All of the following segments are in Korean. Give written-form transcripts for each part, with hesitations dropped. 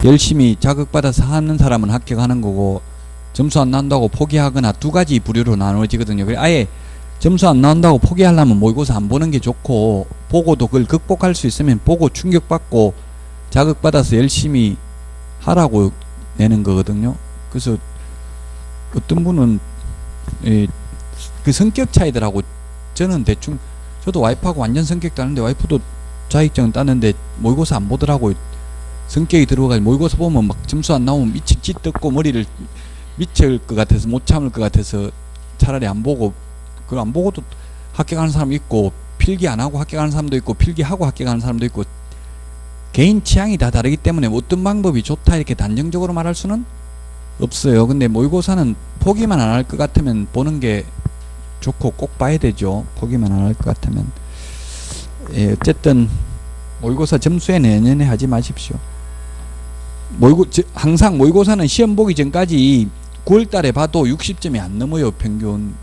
열심히 자극받아서 하는 사람은 합격하는 거고, 점수 안 나온다고 포기하거나 두 가지 부류로 나누어지거든요. 그래 아예 점수 안 나온다고 포기하려면 모의고사 안 보는 게 좋고, 보고도 그걸 극복할 수 있으면 보고 충격받고 자극받아서 열심히 하라고 내는 거거든요. 그래서 어떤 분은 그 성격 차이들하고, 저는 대충, 저도 와이프하고 완전 성격 다른데 와이프도 자격증 땄는데 모의고사 안 보더라고요. 성격이 들어가지고 모의고사 보면 막 점수 안 나오면 미치 찢뜯고 머리를 미칠 것 같아서 못 참을 것 같아서 차라리 안 보고, 그걸 안 보고도 합격하는 사람 있고, 필기 안 하고 합격하는 사람도 있고, 필기하고 합격하는 사람도 있고, 개인 취향이 다 다르기 때문에 어떤 방법이 좋다 이렇게 단정적으로 말할 수는 없어요. 근데 모의고사는 포기만 안 할 것 같으면 보는 게 좋고 꼭 봐야 되죠. 포기만 안 할 것 같으면. 예, 어쨌든 모의고사 점수에 내년에 하지 마십시오. 항상 모의고사는 시험 보기 전까지 9월 달에 봐도 60점이 안 넘어요. 평균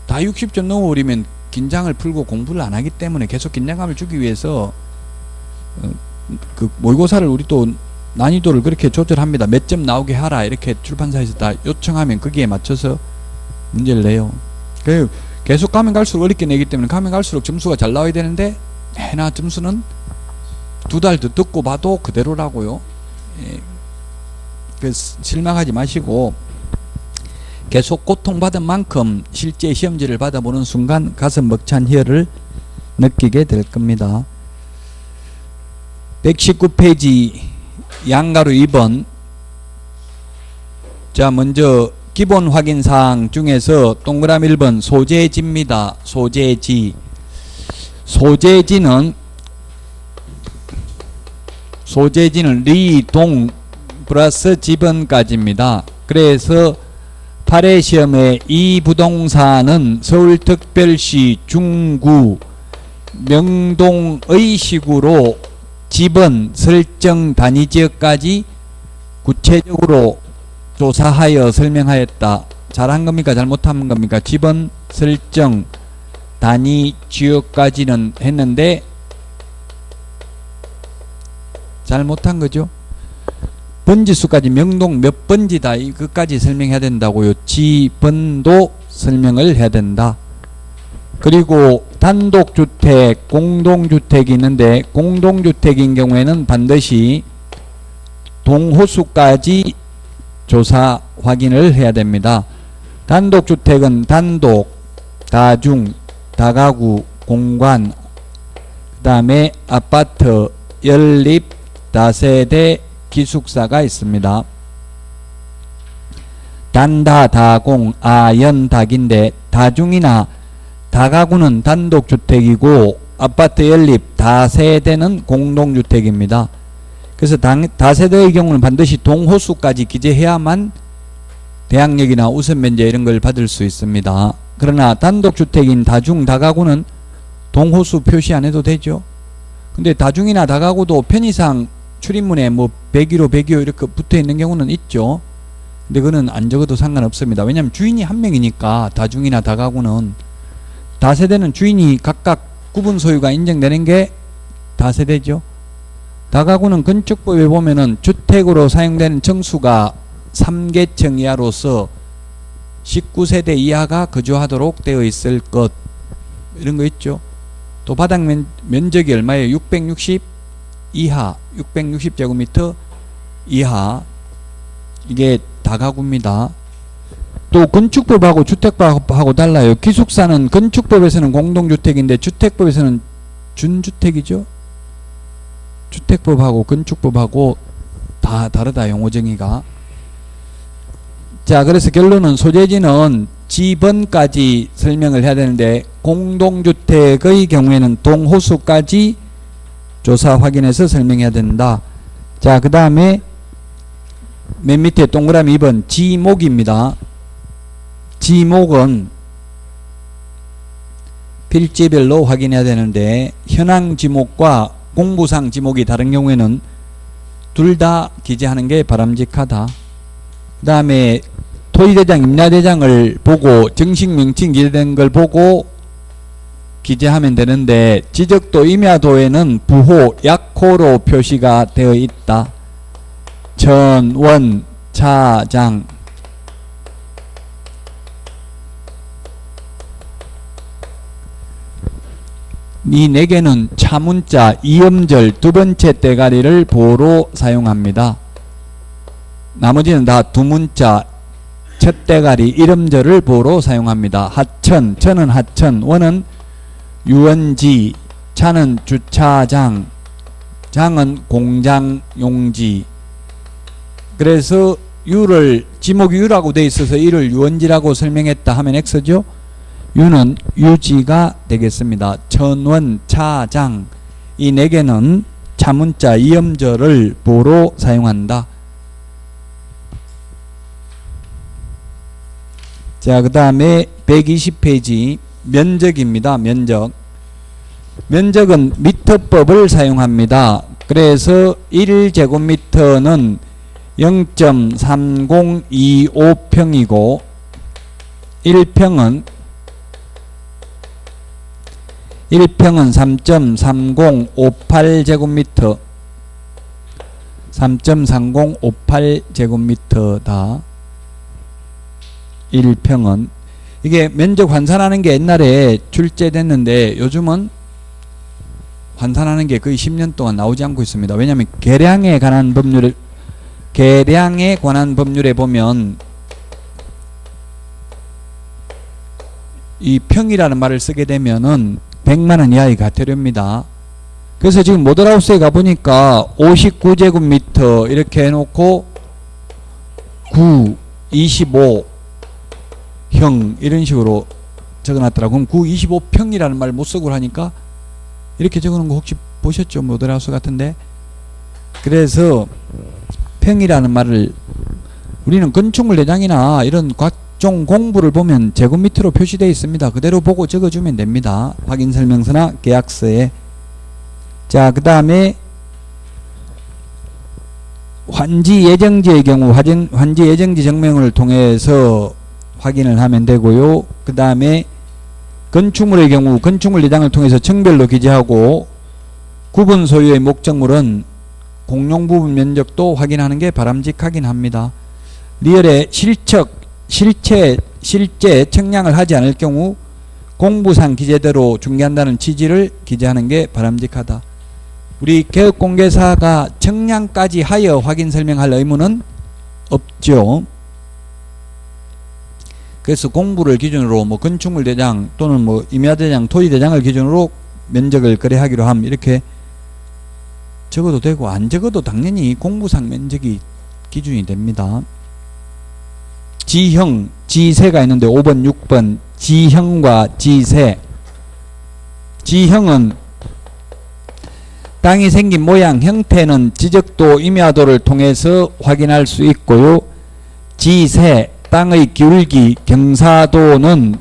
다 60점 넘어버리면 긴장을 풀고 공부를 안 하기 때문에, 계속 긴장감을 주기 위해서 그 모의고사를 우리 또 난이도를 그렇게 조절합니다. 몇 점 나오게 하라 이렇게 출판사에서 다 요청하면 거기에 맞춰서 문제를 내요. 계속 가면 갈수록 어렵게 내기 때문에 가면 갈수록 점수가 잘 나와야 되는데, 해나 점수는 두 달 더 듣고 봐도 그대로라고요. 예. 그래서 실망하지 마시고 계속 고통받은 만큼 실제 시험지를 받아보는 순간 가슴 벅찬 희열을 느끼게 될 겁니다. 119페이지 양가로 2번. 자, 먼저 기본 확인사항 중에서 동그라미 1번 소재지입니다. 소재지. 소재지는 리, 동 플러스 지번까지입니다. 그래서 8회 시험에 이 부동산은 서울특별시 중구 명동의 식으로 지번 설정 단위지역까지 구체적으로 조사하여 설명하였다. 잘한 겁니까? 잘못한 겁니까? 지번 설정 단위지역까지는 했는데 잘못한 거죠. 번지수까지 명동 몇 번지다 이것까지 설명해야 된다고요. 지번도 설명을 해야 된다. 그리고 단독주택, 공동주택이 있는데, 공동주택인 경우에는 반드시 동호수까지 조사 확인을 해야 됩니다. 단독주택은 단독, 다중, 다가구, 공관, 그 다음에 아파트, 연립, 다세대, 기숙사가 있습니다. 단다, 다공, 아연, 다기인데, 다중이나 다가구는 단독주택이고 아파트, 연립, 다세대는 공동주택입니다. 그래서 다세대의 경우는 반드시 동호수까지 기재해야만 대항력이나 우선면제 이런 걸 받을 수 있습니다. 그러나 단독주택인 다중, 다가구는 동호수 표시 안 해도 되죠. 근데 다중이나 다가구도 편의상 출입문에 뭐 101호, 102호 이렇게 붙어 있는 경우는 있죠. 근데 그거는 안 적어도 상관없습니다. 왜냐하면 주인이 한 명이니까. 다중이나 다가구는, 다세대는 주인이 각각 구분 소유가 인정되는 게 다세대죠. 다가구는 건축법에 보면은 주택으로 사용되는 층수가 3계층 이하로서 19세대 이하가 거주하도록 되어 있을 것, 이런 거 있죠. 또 바닥 면적이 얼마예요? 660 이하, 660제곱미터 이하, 이게 다가구입니다. 또 건축법하고 주택법하고 달라요. 기숙사는 건축법에서는 공동주택인데 주택법에서는 준주택이죠. 주택법하고 건축법하고 다 다르다, 용어 정의가. 자, 그래서 결론은 소재지는 지번까지 설명을 해야 되는데, 공동주택의 경우에는 동호수까지 조사 확인해서 설명해야 된다. 자, 그 다음에 맨 밑에 동그라미 2번 지목입니다. 지목은 필지별로 확인해야 되는데, 현황 지목과 공부상 지목이 다른 경우에는 둘 다 기재하는 게 바람직하다. 그 다음에 토지대장, 임야대장을 보고 정식 명칭 기재된 걸 보고 기재하면 되는데, 지적도 임야도에는 부호, 약호로 표시가 되어 있다. 천원, 차장. 이 네 개는 차문자 이음절 두 번째 대가리를 보로 사용합니다. 나머지는 다 두문자 첫 대가리 이음절을 보로 사용합니다. 하천, 천은 하천, 원은 유원지, 차는 주차장, 장은 공장, 용지. 그래서 유를 지목이 유라고 되어 있어서 이를 유원지라고 설명했다 하면 X죠. 유는 유지가 되겠습니다. 천원, 차장 이 네 개는 차문자 이음절을 보로 사용한다. 자, 그 다음에 120페이지 면적입니다. 면적. 면적은 미터법을 사용합니다. 그래서 1제곱미터는 0.3025평이고 1평은 3.3058제곱미터 3.3058제곱미터다. 1평은 이게 면적 환산하는 게 옛날에 출제됐는데 요즘은 환산하는 게 거의 10년 동안 나오지 않고 있습니다. 왜냐하면 계량에 관한 법률에 보면 이 평이라는 말을 쓰게 되면은 100만원 이하의 과태료입니다. 그래서 지금 모델하우스에 가보니까 59제곱미터 이렇게 해놓고 9, 25 형 이런 식으로 적어놨더라고. 그럼 9, 25평이라는 말을 못 쓰고 하니까 이렇게 적어놓은 거 혹시 보셨죠? 모델하우스 같은데. 그래서 평이라는 말을 우리는 건축물 대장이나 이런 각종 공부를 보면 제곱미터로 표시되어 있습니다. 그대로 보고 적어주면 됩니다. 확인설명서나 계약서에. 자, 그 다음에 환지 예정지의 경우 환지 예정지 증명을 통해서 확인을 하면 되고요. 그 다음에 건축물의 경우 건축물 대장을 통해서 층별로 기재하고 구분 소유의 목적물은 공용 부분 면적도 확인하는 게 바람직하긴 합니다. 리얼의 실제 측량을 하지 않을 경우 공부상 기재대로 중개한다는 취지를 기재하는 게 바람직하다. 우리 개업공개사가 측량까지 하여 확인 설명할 의무는 없죠. 그래서 공부를 기준으로 뭐 건축물 대장 또는 뭐 임야 대장, 토지 대장을 기준으로 면적을 거래하기로 함 이렇게 적어도 되고 안 적어도 당연히 공부상 면적이 기준이 됩니다. 지형, 지세가 있는데 5번, 6번 지형과 지세. 지형은 땅이 생긴 모양, 형태는 지적도, 임야도를 통해서 확인할 수 있고요. 지세, 땅의 기울기, 경사도는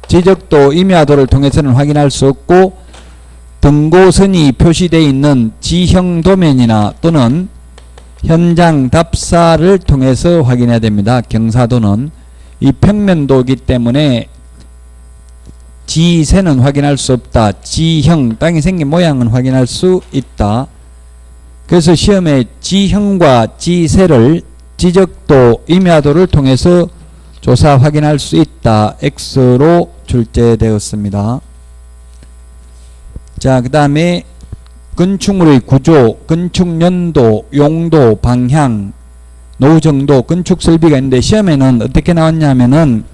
지적도, 임야도를 통해서는 확인할 수 없고 등고선이 표시되어 있는 지형 도면이나 또는 현장 답사를 통해서 확인해야 됩니다. 경사도는 이 평면도이기 때문에 지세는 확인할 수 없다. 지형, 땅이 생긴 모양은 확인할 수 있다. 그래서 시험에 지형과 지세를 지적도, 임야도를 통해서 조사 확인할 수 있다. X로 출제되었습니다. 자, 그 다음에 건축물의 구조, 건축연도, 용도, 방향, 노후정도, 건축설비가 있는데 시험에는 어떻게 나왔냐면은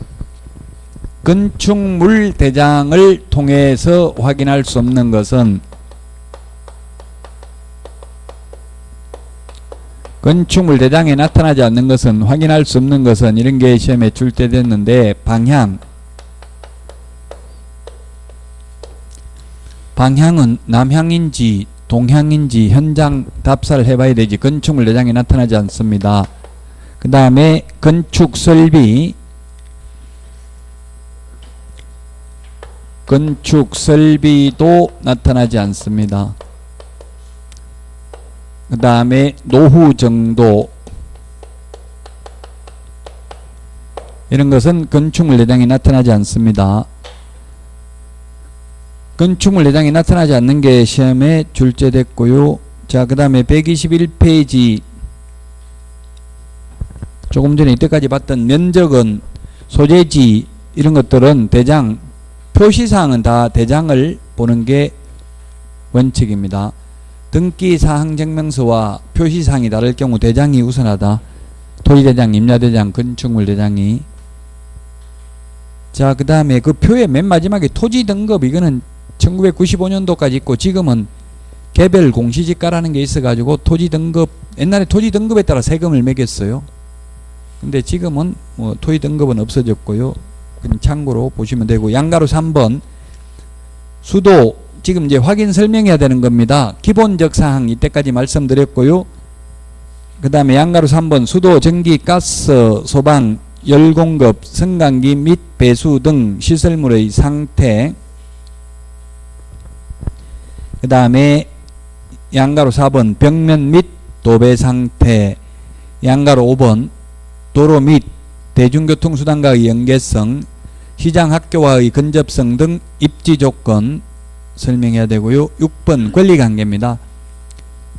건축물 대장을 통해서 확인할 수 없는 것은 건축물 대장에 나타나지 않는 것은 확인할 수 없는 것은 이런 게 시험에 출제됐는데 방향은 남향인지 동향인지 현장 답사를 해봐야 되지 건축물 대장에 나타나지 않습니다. 그 다음에 건축설비도 나타나지 않습니다. 그 다음에 노후정도 이런 것은 건축물 대장에 나타나지 않습니다. 건축물 대장이 나타나지 않는 게 시험에 출제됐고요. 자, 그 다음에 121페이지 조금 전에 이때까지 봤던 면적은 소재지 이런 것들은 대장 표시사항은 다 대장을 보는 게 원칙입니다. 등기사항증명서와 표시사항이 다를 경우 대장이 우선하다. 토지대장, 임야대장, 건축물대장이. 자, 그 다음에 그 표의 맨 마지막에 토지등급, 이거는 1995년도까지 있고 지금은 개별 공시지가라는 게 있어가지고 토지등급, 옛날에 토지등급에 따라 세금을 매겼어요. 근데 지금은 뭐 토지등급은 없어졌고요. 그냥 참고로 보시면 되고, 양가로 3번 수도, 지금 이제 확인 설명해야 되는 겁니다. 기본적 사항 이때까지 말씀드렸고요. 그 다음에 양가로 3번 수도, 전기, 가스, 소방, 열공급, 승강기 및 배수 등 시설물의 상태. 그 다음에 양가로 4번 벽면 및 도배 상태. 양가로 5번 도로 및 대중교통수단과의 연계성, 시장 학교와의 근접성 등 입지 조건 설명해야 되고요. 6번 권리관계입니다.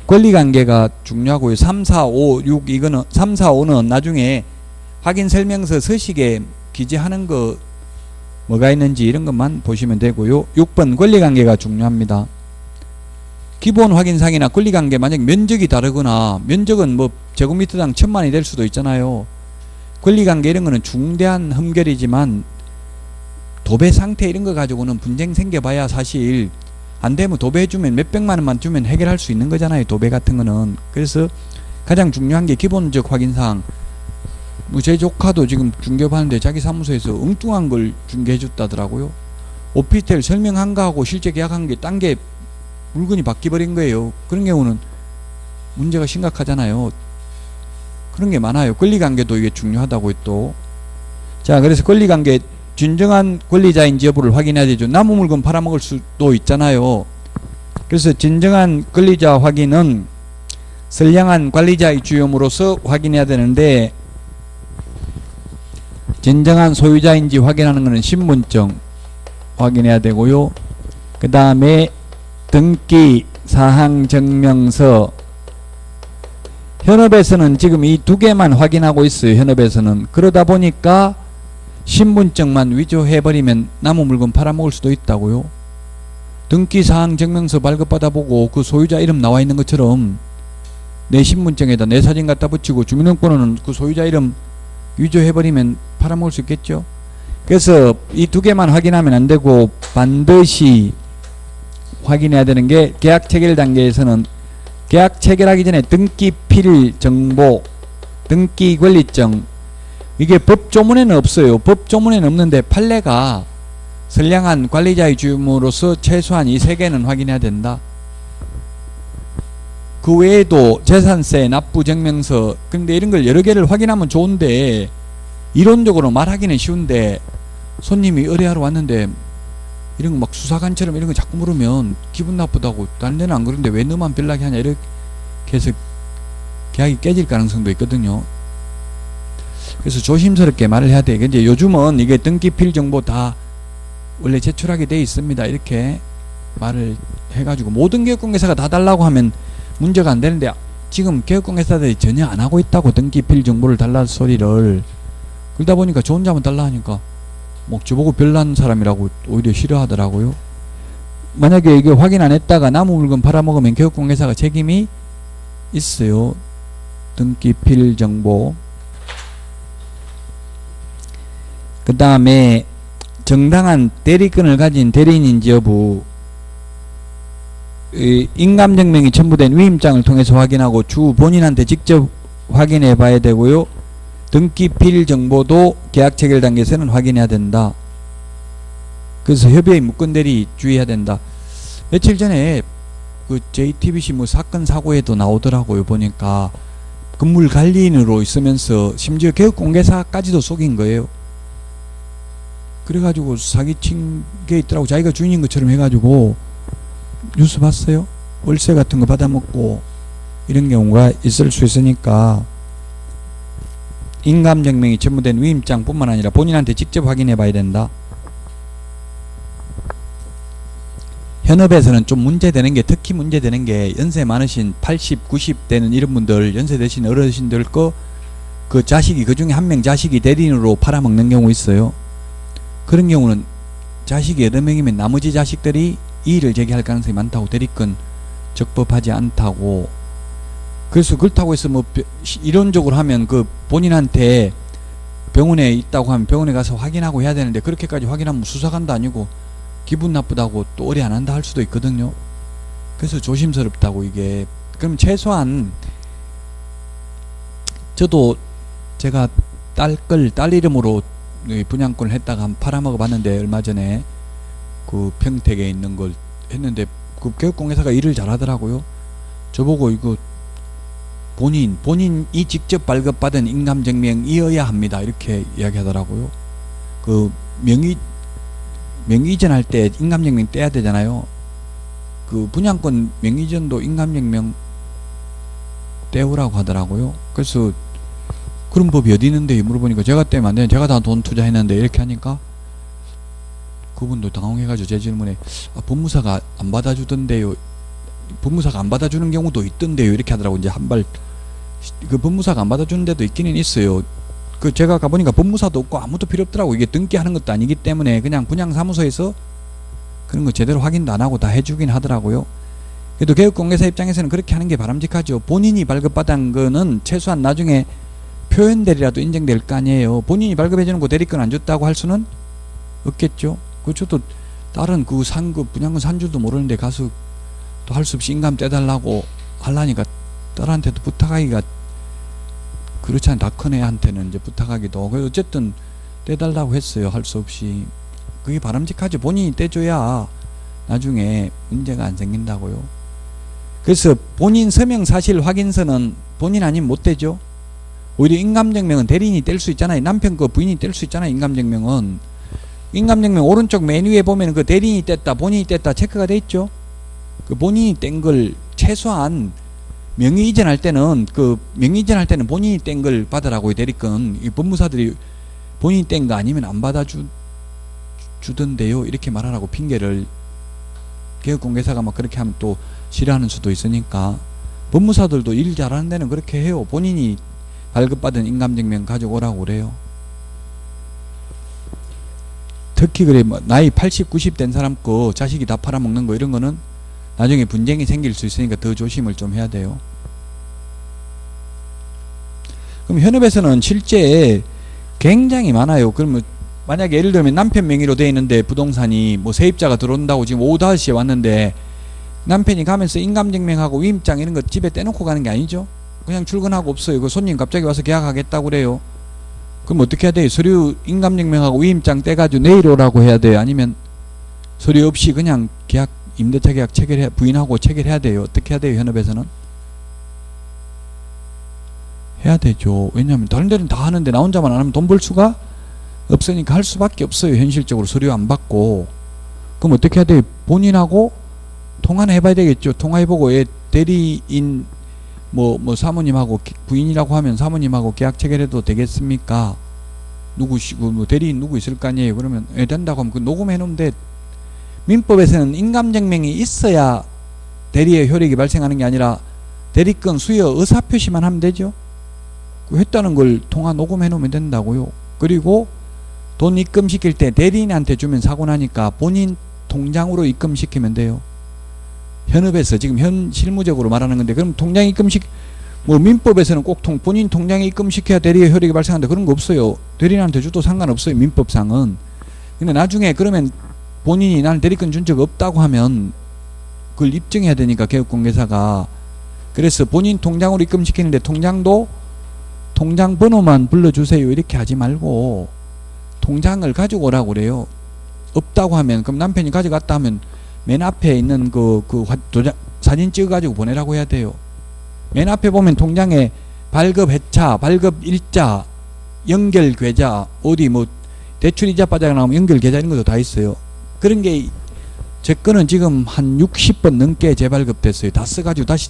권리관계가 중요하고요. 3, 4, 5, 6 이거는 3, 4, 5는 나중에 확인 설명서 서식에 기재하는 거 뭐가 있는지 이런 것만 보시면 되고요. 6번 권리관계가 중요합니다. 기본 확인사항이나 권리관계, 만약 면적이 다르거나, 면적은 뭐 제곱미터당 1000만이 될 수도 있잖아요. 권리관계 이런 거는 중대한 흠결이지만 도배 상태 이런 거 가지고는 분쟁 생겨봐야 사실 안 되면 도배해주면 몇백만 원만 주면 해결할 수 있는 거잖아요. 도배 같은 거는. 그래서 가장 중요한 게 기본적 확인사항. 뭐 제 조카도 지금 중개업하는데 자기 사무소에서 엉뚱한 걸 중개해줬다더라고요. 오피스텔 설명한 거하고 실제 계약한 게 딴 게 물건이 바뀌어버린 거예요. 그런 경우는 문제가 심각하잖아요. 그런 게 많아요. 권리관계도 이게 중요하다고 또. 자, 그래서 권리관계 진정한 권리자인지 여부를 확인해야 되죠. 남의 물건 팔아먹을 수도 있잖아요. 그래서 진정한 권리자 확인은 선량한 관리자의 주임으로서 확인해야 되는데, 진정한 소유자인지 확인하는 것은 신분증 확인해야 되고요. 그 다음에 등기 사항증명서. 현업에서는 지금 이 두 개만 확인하고 있어요. 현업에서는. 그러다 보니까 신분증만 위조해버리면 남의 물건 팔아먹을 수도 있다고요. 등기사항증명서 발급받아보고 그 소유자 이름 나와 있는 것처럼 내 신분증에다 내 사진 갖다 붙이고 주민등록번호는 그 소유자 이름 위조해버리면 팔아먹을 수 있겠죠. 그래서 이 두 개만 확인하면 안 되고 반드시 확인해야 되는 게, 계약 체결 단계에서는 계약 체결하기 전에 등기필 정보, 등기 권리증, 이게 법조문에는 없어요. 법조문에는 없는데 판례가 선량한 관리자의 주임으로서 최소한 이 세 개는 확인해야 된다. 그 외에도 재산세, 납부증명서, 근데 이런 걸 여러 개를 확인하면 좋은데, 이론적으로 말하기는 쉬운데 손님이 의뢰하러 왔는데 이런 거 막 수사관처럼 이런 거 자꾸 물으면 기분 나쁘다고, 다른 데는 안 그런데 왜 너만 별나게 하냐, 이렇게 해서 계약이 깨질 가능성도 있거든요. 그래서 조심스럽게 말을 해야 돼. 이제 요즘은 이게 등기필 정보 다 원래 제출하게 돼 있습니다. 이렇게 말을 해가지고 모든 개업공개사가 다 달라고 하면 문제가 안 되는데, 지금 개업공개사들이 전혀 안 하고 있다고. 등기필 정보를 달라는 소리를. 그러다 보니까 저 혼자만 달라 하니까 뭐 저보고 별난 사람이라고 오히려 싫어하더라고요. 만약에 이게 확인 안 했다가 남의 물건 팔아먹으면 개업공개사가 책임이 있어요. 등기필 정보. 그 다음에 정당한 대리권을 가진 대리인인지 여부, 인감증명이 첨부된 위임장을 통해서 확인하고 주 본인한테 직접 확인해 봐야 되고요. 등기필 정보도 계약 체결 단계에서는 확인해야 된다. 그래서 협의의 무건대리 주의해야 된다. 며칠 전에 그 JTBC 뭐 사건 사고에도 나오더라고요. 보니까 건물 관리인으로 있으면서 심지어 개업공개사까지도 속인 거예요. 그래가지고 사기친 게 있더라고. 자기가 주인인 것처럼 해가지고. 뉴스 봤어요? 월세 같은 거 받아먹고 이런 경우가 있을 수 있으니까 인감증명이 첨부된 위임장 뿐만 아니라 본인한테 직접 확인해 봐야 된다. 현업에서는 좀 문제되는 게, 특히 문제되는 게 연세 많으신 80, 90 되는 이런 분들, 연세 되신 어르신들 거 그 자식이 그 중에 한 명 자식이 대리인으로 팔아먹는 경우 있어요. 그런 경우는 자식이 여러 명이면 나머지 자식들이 이의를 제기할 가능성이 많다고, 대리권 적법하지 않다고. 그래서 그렇다고 해서 뭐 이론적으로 하면 그 본인한테 병원에 있다고 하면 병원에 가서 확인하고 해야 되는데, 그렇게까지 확인하면 수사관도 아니고 기분 나쁘다고 또 의뢰 안 한다 할 수도 있거든요. 그래서 조심스럽다고 이게. 그럼 최소한 저도 제가 딸 이름으로 분양권을 했다가 한 팔아먹어 봤는데, 얼마 전에 그 평택에 있는 걸 했는데 그 교육공개사가 일을 잘하더라고요. 저보고 이거 본인이 직접 발급받은 인감증명이어야 합니다, 이렇게 이야기하더라고요. 그 명의 이전할 때 인감증명 떼야 되잖아요. 그 분양권 명의 이전도 인감증명 떼우라고 하더라고요. 그래서 그런 법이 어디 있는데 물어보니까 제가 떼면 안 되는, 제가 다 돈 투자했는데, 이렇게 하니까 그분도 당황해가지고 제 질문에 법무사가 안 받아주던데요, 법무사가 안 받아주는 경우도 있던데요, 이렇게 하더라고. 이제 한발 그 법무사가 안 받아주는 데도 있기는 있어요. 그 제가 가보니까 법무사도 없고 아무도 필요 없더라고. 이게 등기하는 것도 아니기 때문에 그냥 분양사무소에서 그런 거 제대로 확인도 안 하고 다 해주긴 하더라고요. 그래도 교육공개사 입장에서는 그렇게 하는 게 바람직하죠. 본인이 발급받은 거는 최소한 나중에 표현대리라도 인정될 거 아니에요. 본인이 발급해주는 거 대리권 안 줬다고 할 수는 없겠죠. 그 저도 다른 그 분양권 산 줄도 모르는데 가서 또 할 수 없이 인감 떼달라고 하려니까 딸한테도 부탁하기가 그렇지 않아. 다 큰 애한테는 이제 부탁하기도. 그래서 어쨌든 떼달라고 했어요. 할 수 없이. 그게 바람직하죠. 본인이 떼줘야 나중에 문제가 안 생긴다고요. 그래서 본인 서명 사실 확인서는 본인 아니면 못 떼죠. 오히려 인감증명은 대리인이 뗄 수 있잖아요. 남편 거 부인이 뗄 수 있잖아요. 인감증명은. 인감증명 오른쪽 맨 위에 보면 그 대리인이 뗐다, 본인이 뗐다 체크가 돼 있죠. 그 본인이 뗀 걸 최소한 명의 이전할 때는 본인이 뗀 걸 받으라고요. 대리권. 이 법무사들이 본인이 뗀 거 아니면 안 받아주던데요, 이렇게 말하라고 핑계를. 교육공개사가 막 그렇게 하면 또 싫어하는 수도 있으니까. 법무사들도 일 잘하는 데는 그렇게 해요. 본인이 발급받은 인감증명 가지고 오라고 그래요. 특히 그래 뭐 나이 80, 90 된 사람 거 자식이 다 팔아먹는 거, 이런 거는 나중에 분쟁이 생길 수 있으니까 더 조심을 좀 해야 돼요. 그럼 현업에서는 실제 굉장히 많아요. 그러면 만약에 예를 들면 남편 명의로 돼 있는데 부동산이 뭐 세입자가 들어온다고 지금 오후 5시에 왔는데, 남편이 가면서 인감증명하고 위임장 이런 거 집에 떼놓고 가는 게 아니죠. 그냥 출근하고 없어요. 그 손님 갑자기 와서 계약하겠다고 그래요. 그럼 어떻게 해야 돼요? 서류 인감증명하고 위임장 떼가지고 내일 오라고 해야 돼요? 아니면 서류 없이 그냥 임대차 계약 부인하고 체결해야 돼요? 어떻게 해야 돼요? 현업에서는 해야 되죠. 왜냐하면 다른 데는 다 하는데 나 혼자만 안 하면 돈 벌 수가 없으니까 할 수밖에 없어요. 현실적으로 서류 안 받고. 그럼 어떻게 해야 돼요? 본인하고 통화는 해봐야 되겠죠. 통화해보고 대리인 뭐 사모님하고 부인이라고 하면 사모님하고 계약 체결해도 되겠습니까? 누구시고 뭐 대리인 누구 있을 거 아니에요. 그러면 된다고 하면 그 녹음해 놓으면 민법에서는 인감증명이 있어야 대리의 효력이 발생하는 게 아니라 대리권 수여 의사표시만 하면 되죠. 그 했다는 걸 통화 녹음해 놓으면 된다고요. 그리고 돈 입금시킬 때 대리인한테 주면 사고 나니까 본인 통장으로 입금시키면 돼요. 현업에서 지금 실무적으로 말하는 건데, 그럼 통장 뭐 민법에서는 꼭 본인 통장에 입금시켜야 대리의 효력이 발생한다 그런 거 없어요. 대리인한테 줘도 상관없어요. 민법상은. 근데 나중에 그러면 본인이 나는 대리권 준 적 없다고 하면 그걸 입증해야 되니까 교육공개사가. 그래서 본인 통장으로 입금시키는데 통장도 통장 번호만 불러주세요 이렇게 하지 말고 통장을 가지고 오라고 그래요. 없다고 하면, 그럼 남편이 가져갔다 하면 맨 앞에 있는 사진 찍어가지고 보내라고 해야 돼요. 맨 앞에 보면 통장에 발급 해차, 발급 일자, 연결 계좌, 어디 뭐 대출이자 빠져 나오면 연결 계좌 이런 것도 다 있어요. 그런 게 제 거는 지금 한 60번 넘게 재발급됐어요. 다 써가지고 다시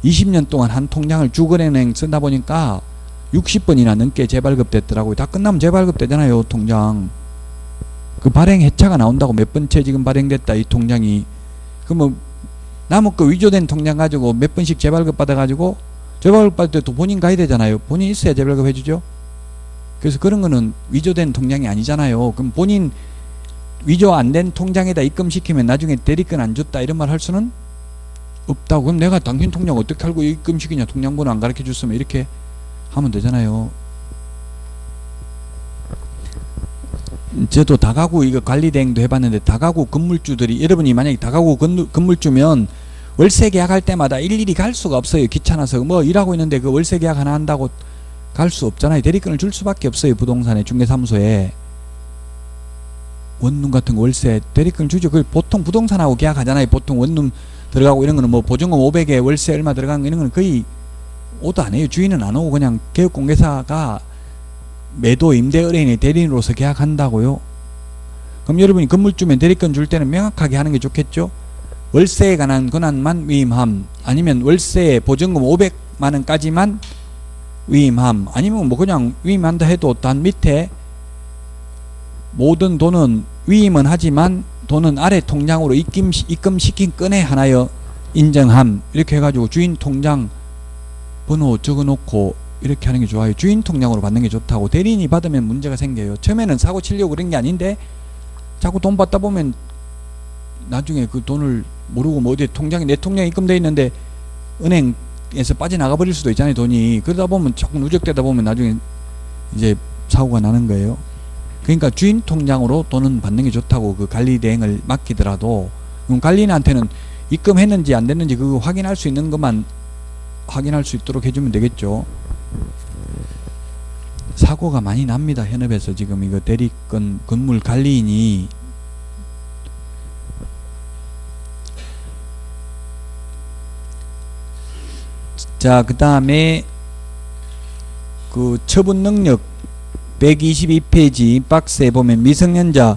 20년 동안 한 통장을 주거은행 쓴다 보니까 60번이나 넘게 재발급됐더라고요. 다 끝나면 재발급되잖아요, 통장. 그 발행 해차가 나온다고 몇 번째 지금 발행됐다 이 통장이. 그러면 남의 거 위조된 통장 가지고 몇 번씩 재발급 받아가지고 재발급 받을 때도 본인 가야 되잖아요. 본인 있어야 재발급 해주죠. 그래서 그런 거는 위조된 통장이 아니잖아요. 그럼 본인 위조 안 된 통장에다 입금시키면 나중에 대리권 안 줬다 이런 말 할 수는 없다고. 그럼 내가 당신 통장 어떻게 알고 입금시키냐, 통장번호 안 가르쳐 줬으면 이렇게 하면 되잖아요. 저도 다가구 이거 관리대행도 해봤는데, 다가구 건물주들이, 여러분이 만약에 다가구 건물주면 월세 계약할 때마다 일일이 갈 수가 없어요. 귀찮아서. 뭐 일하고 있는데 그 월세 계약 하나 한다고 갈 수 없잖아요. 대리권을 줄 수밖에 없어요. 부동산에, 중개사무소에. 원룸 같은 거 월세 대리권을 주죠. 그 보통 부동산하고 계약하잖아요. 보통 원룸 들어가고 이런 거는 뭐 보증금 500에 월세 얼마 들어가는 거 이런 거는 거의 오도 안 해요. 주인은 안 오고 그냥 개업공개사가 매도 임대 의뢰인의 대리인으로서 계약한다고요. 그럼 여러분이 건물주면 대리권 줄 때는 명확하게 하는 게 좋겠죠. 월세에 관한 권한만 위임함, 아니면 월세 보증금 500만원까지만 위임함, 아니면 뭐 그냥 위임한다 해도 단 밑에 모든 돈은 위임은 하지만 돈은 아래 통장으로 입금시킨 건에 하나여 인정함, 이렇게 해가지고 주인 통장 번호 적어놓고 이렇게 하는 게 좋아요. 주인 통장으로 받는 게 좋다고. 대리인이 받으면 문제가 생겨요. 처음에는 사고 치려고 그런 게 아닌데 자꾸 돈 받다 보면 나중에 그 돈을 모르고 뭐 어디 통장에, 내 통장에 입금돼 있는데 은행에서 빠져나가 버릴 수도 있잖아요, 돈이. 그러다 보면 자꾸 누적되다 보면 나중에 이제 사고가 나는 거예요. 그러니까 주인 통장으로 돈은 받는 게 좋다고. 그 관리 대행을 맡기더라도. 그럼 관리인한테는 입금했는지 안 됐는지 그거 확인할 수 있는 것만 확인할 수 있도록 해주면 되겠죠. 사고가 많이 납니다, 현업에서. 지금 이거 대리권 건물 관리인이 자, 그 다음에 그 처분 능력 122페이지 박스에 보면 미성년자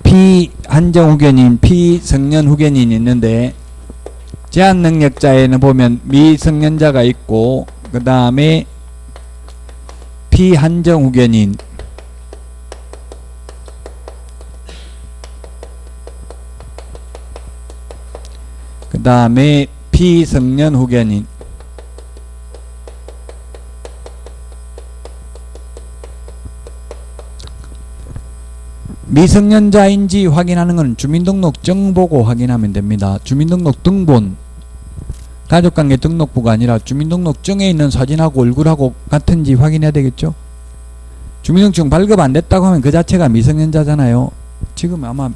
피한정 후견인, 피성년 후견인이 있는데, 제한 능력자에는 보면 미성년자가 있고, 그 다음에 피한정 후견인, 그 다음에 피성년 후견인, 미성년자인지 확인하는 것은 주민등록증 보고 확인하면 됩니다. 주민등록 등본, 가족관계 등록부가 아니라 주민등록증에 있는 사진하고 얼굴하고 같은지 확인해야 되겠죠. 주민등록증 발급 안 됐다고 하면 그 자체가 미성년자잖아요. 지금 아마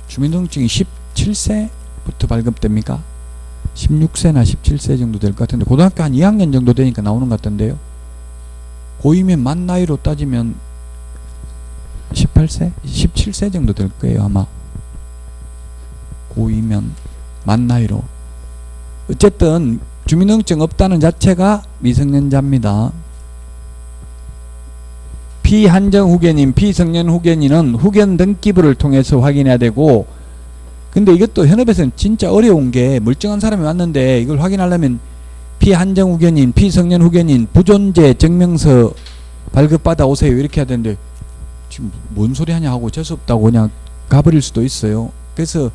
주민등록증이 17세부터 발급됩니까? 16세나 17세 정도 될 것 같은데, 고등학교 한 2학년 정도 되니까 나오는 것 같던데요. 고2면 만 나이로 따지면 18세? 17세 정도 될 거예요, 아마. 고2면 만 나이로. 어쨌든 주민등록증 없다는 자체가 미성년자입니다. 피한정 후견인, 피성년 후견인은 후견 등기부를 통해서 확인해야 되고, 근데 이것도 현업에서는 진짜 어려운 게, 멀쩡한 사람이 왔는데 이걸 확인하려면 피한정 후견인, 피성년 후견인 부존재 증명서 발급받아 오세요 이렇게 해야 되는데, 지금 뭔 소리 하냐 하고 재수없다고 그냥 가버릴 수도 있어요. 그래서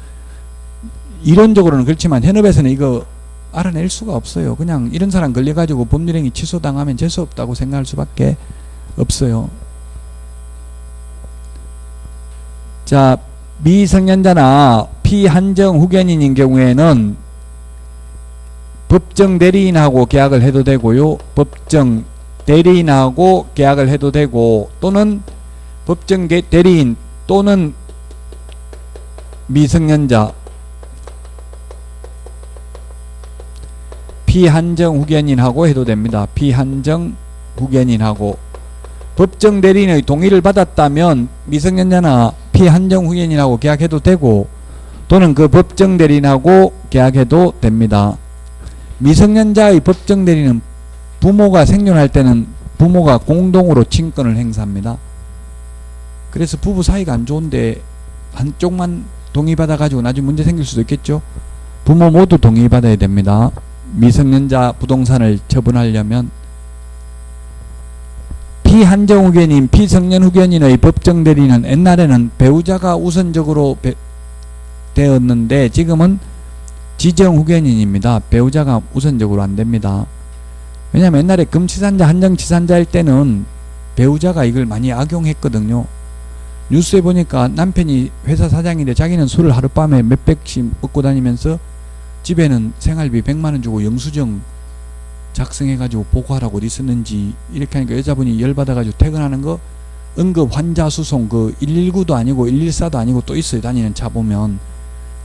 이론적으로는 그렇지만 현업에서는 이거 알아낼 수가 없어요. 그냥 이런 사람 걸려가지고 법률행위 취소당하면 재수없다고 생각할 수밖에 없어요. 자, 미성년자나 피한정 후견인인 경우에는 법정 대리인하고 계약을 해도 되고요, 법정 대리인하고 계약을 해도 되고, 또는 법정 대리인 또는 미성년자, 피한정 후견인하고 해도 됩니다. 피한정 후견인하고. 법정 대리인의 동의를 받았다면 미성년자나 피한정 후견인하고 계약해도 되고, 또는 그 법정 대리인하고 계약해도 됩니다. 미성년자의 법정 대리인은 부모가 생존할 때는 부모가 공동으로 친권을 행사합니다. 그래서 부부 사이가 안 좋은데 한쪽만 동의받아 가지고 나중에 문제 생길 수도 있겠죠. 부모 모두 동의받아야 됩니다. 미성년자 부동산을 처분하려면. 피한정 후견인, 피성년 후견인의 법정 대리는 옛날에는 배우자가 우선적으로 되었는데 지금은 지정 후견인입니다. 배우자가 우선적으로 안 됩니다. 왜냐면 옛날에 금치산자, 한정치산자일 때는 배우자가 이걸 많이 악용했거든요. 뉴스에 보니까 남편이 회사 사장인데 자기는 술을 하룻밤에 몇백씩 먹고 다니면서 집에는 생활비 100만원 주고 영수증 작성해가지고 보고하라고 어디 썼는지 이렇게 하니까 여자분이 열받아가지고 퇴근하는 거 응급 환자 수송 그 119도 아니고 114도 아니고 또 있어요. 다니는 차 보면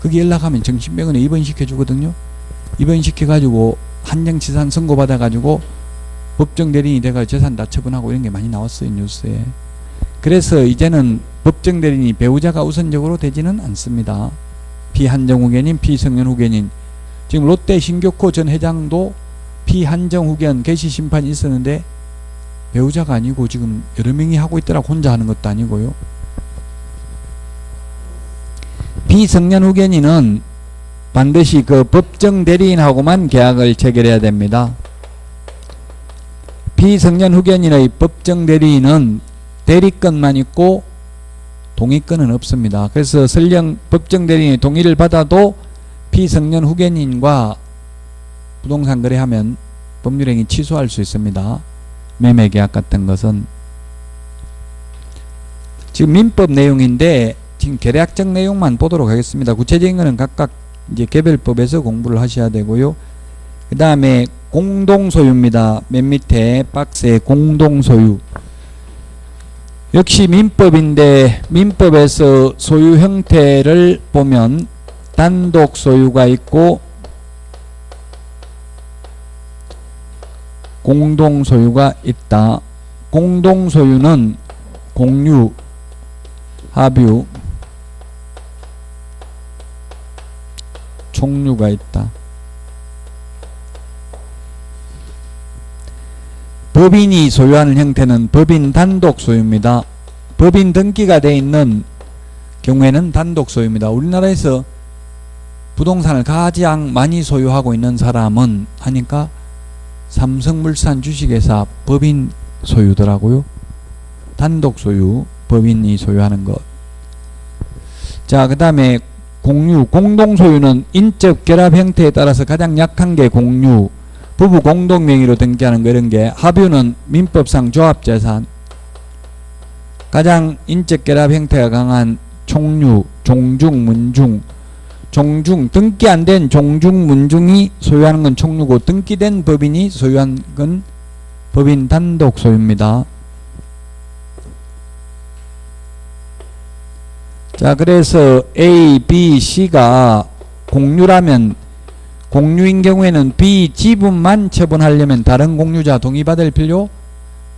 거기 연락하면 정신병원에 입원시켜주거든요. 입원시켜가지고 한정치산 선고받아가지고 법정대리인이 돼가 재산 다 처분하고 이런 게 많이 나왔어요. 뉴스에. 그래서 이제는 법정대리인이 배우자가 우선적으로 되지는 않습니다. 피한정후견인, 피성년후견인. 지금 롯데 신교코 전 회장도 피한정후견 개시심판이 있었는데 배우자가 아니고 지금 여러 명이 하고 있더라고. 혼자 하는 것도 아니고요. 피성년후견인은 반드시 그 법정대리인하고만 계약을 체결해야 됩니다. 피성년후견인의 법정대리인은 대리권만 있고 동의권은 없습니다. 그래서 설령 법정대리인의 동의를 받아도 피성년후견인과 부동산 거래하면 법률행위 취소할 수 있습니다. 매매계약 같은 것은. 지금 민법 내용인데 지금 계략적 내용만 보도록 하겠습니다. 구체적인 것은 각각 이제 개별법에서 공부를 하셔야 되고요. 그 다음에 공동소유입니다. 맨 밑에 박스에 공동소유. 역시 민법인데 민법에서 소유 형태를 보면 단독 소유가 있고 공동소유가 있다. 공동소유는 공유, 합유, 총유가 있다. 법인이 소유하는 형태는 법인 단독 소유입니다. 법인 등기가 되어 있는 경우에는 단독 소유입니다. 우리나라에서 부동산을 가장 많이 소유하고 있는 사람은 하니까 삼성물산 주식회사 법인 소유더라고요. 단독 소유, 법인이 소유하는 것. 자, 그 다음에 공유, 공동소유는 인적 결합 형태에 따라서 가장 약한 게 공유, 부부 공동명의로 등기하는 거 이런 게. 합유는 민법상 조합재산, 가장 인적 결합 형태가 강한 총유, 종중, 문중. 종중, 등기 안 된 종중, 문중이 소유하는 건 총유고 등기된 법인이 소유한 건 법인 단독 소유입니다. 자, 그래서 A, B, C가 공유라면 공유인 경우에는 B 지분만 처분하려면 다른 공유자 동의받을 필요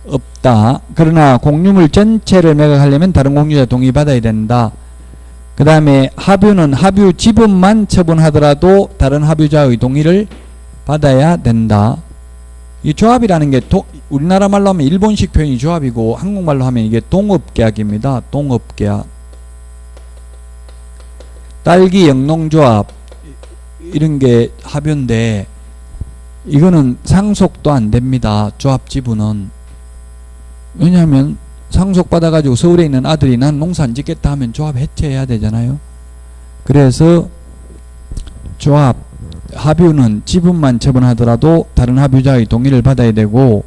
없다. 그러나 공유물 전체를 매각하려면 다른 공유자 동의받아야 된다. 그 다음에 합유는 합유 지분만 처분하더라도 다른 합유자의 동의를 받아야 된다. 이 조합이라는 게 우리나라 말로 하면 일본식 표현이 조합이고 한국말로 하면 이게 동업계약입니다. 동업계약. 딸기 영농조합 이런 게 합유인데 이거는 상속도 안 됩니다. 조합 지분은. 왜냐하면 상속받아가지고 서울에 있는 아들이 난 농사 안 짓겠다 하면 조합 해체해야 되잖아요. 그래서 조합, 합유는 지분만 처분하더라도 다른 합유자의 동의를 받아야 되고,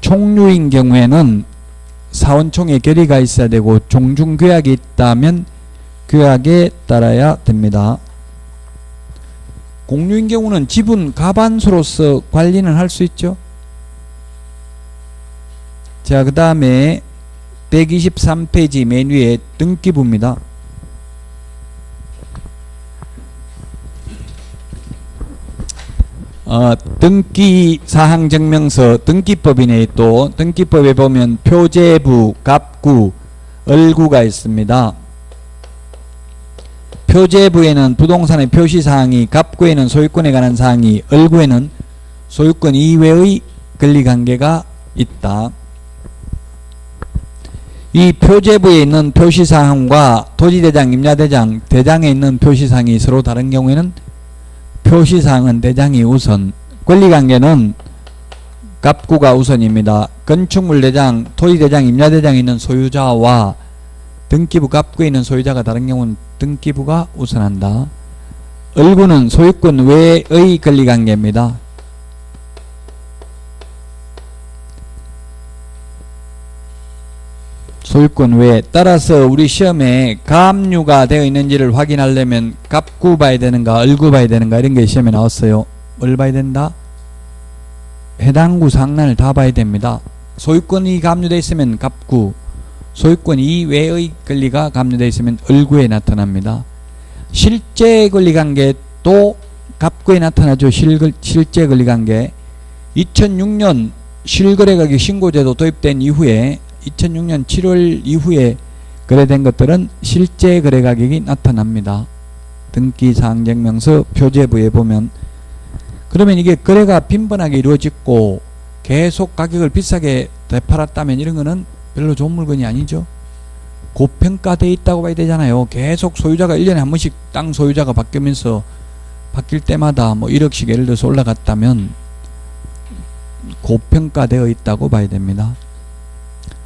총유인 경우에는 사원총회 결의가 있어야 되고 종중규약이 있다면 규약에 따라야 됩니다. 공유인 경우는 지분 가반수로서 관리는 할 수 있죠. 자, 그 다음에 123페이지 맨 위에 등기부입니다. 등기사항증명서 등기법이네. 또 등기법에 보면 표제부, 갑구, 을구가 있습니다. 표제부에는 부동산의 표시사항이, 갑구에는 소유권에 관한 사항이, 을구에는 소유권 이외의 권리관계가 있다. 이 표제부에 있는 표시사항과 토지대장, 임야대장, 대장에 있는 표시사항이 서로 다른 경우에는 표시사항은 대장이 우선, 권리관계는 갑구가 우선입니다. 건축물대장, 토지대장, 임야대장에 있는 소유자와 등기부 갑구에 있는 소유자가 다른 경우는 등기부가 우선한다. 을구는 소유권 외의 권리관계입니다. 소유권 외에. 따라서 우리 시험에 가압류가 되어 있는지를 확인하려면 갑구 봐야 되는가 을구 봐야 되는가 이런 게 시험에 나왔어요. 뭘 봐야 된다? 해당 구 상란을 다 봐야 됩니다. 소유권이 가압류되어 있으면 갑구, 소유권 이외의 권리가 가압류되어 있으면 을구에 나타납니다. 실제 권리관계 또 갑구에 나타나죠. 실제 권리관계. 2006년 실거래가격 신고제도 도입된 이후에 2006년 7월 이후에 거래된 것들은 실제 거래가격이 나타납니다. 등기사항증명서 표제부에 보면. 그러면 이게 거래가 빈번하게 이루어졌고 계속 가격을 비싸게 되팔았다면 이런 거는 별로 좋은 물건이 아니죠. 고평가되어 있다고 봐야 되잖아요. 계속 소유자가 1년에 한 번씩 땅 소유자가 바뀌면서 바뀔 때마다 뭐 1억씩 예를 들어서 올라갔다면 고평가되어 있다고 봐야 됩니다.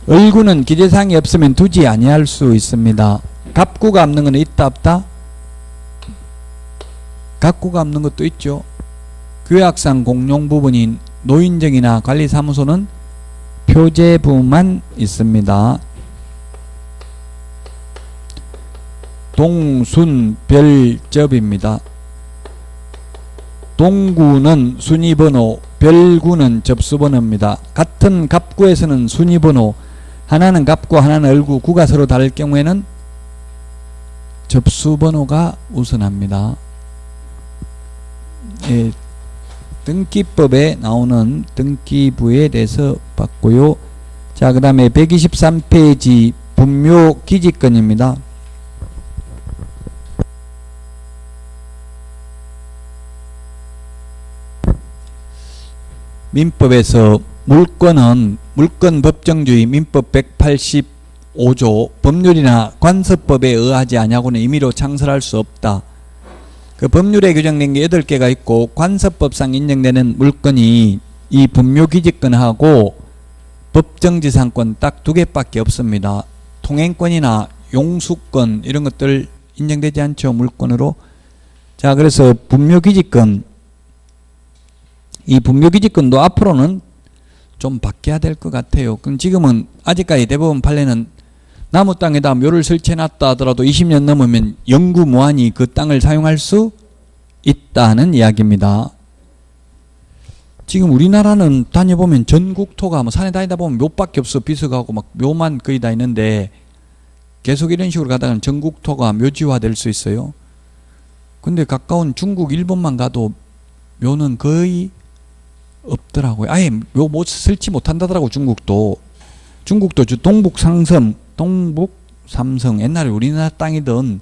을구는 기재사항이 없으면 두지 아니할 수 있습니다. 갑구가 없는 건 있다 없다? 갑구가 없는 것도 있죠. 규약상 공용 부분인 노인정이나 관리사무소는 표제부만 있습니다. 동순별접입니다. 동구는 순위번호, 별구는 접수번호입니다. 같은 갑구에서는 순위번호, 하나는 갑구 하나는 을구, 구가 서로 다를 경우에는 접수번호가 우선합니다. 예, 등기법에 나오는 등기부에 대해서 봤고요. 자, 그 다음에 123페이지 분묘기지권입니다. 민법에서 물권은 물권 법정주의 민법 185조 법률이나 관습법에 의하지 아니하고는 임의로 창설할 수 없다. 그 법률에 규정된 게 8개가 있고 관습법상 인정되는 물권이 이 분묘기지권하고 법정지상권 딱 2개밖에 없습니다. 통행권이나 용수권 이런 것들 인정되지 않죠. 물권으로. 자, 그래서 분묘기지권, 이 분묘기지권도 앞으로는 좀 바뀌어야 될 것 같아요. 그럼 지금은 아직까지 대법원 판례는 나무 땅에다 묘를 설치해놨다 하더라도 20년 넘으면 영구 무한히 그 땅을 사용할 수 있다는 이야기입니다. 지금 우리나라는 다녀보면 전국토가 뭐 산에 다니다 보면 묘밖에 없어. 비서가고 막 묘만 거의 다 있는데 계속 이런 식으로 가다가는 전국토가 묘지화 될 수 있어요. 근데 가까운 중국, 일본만 가도 묘는 거의 없더라고요. 아예 묘 못 설치 못한다더라고. 중국도 동북 삼성 옛날에 우리나라 땅이던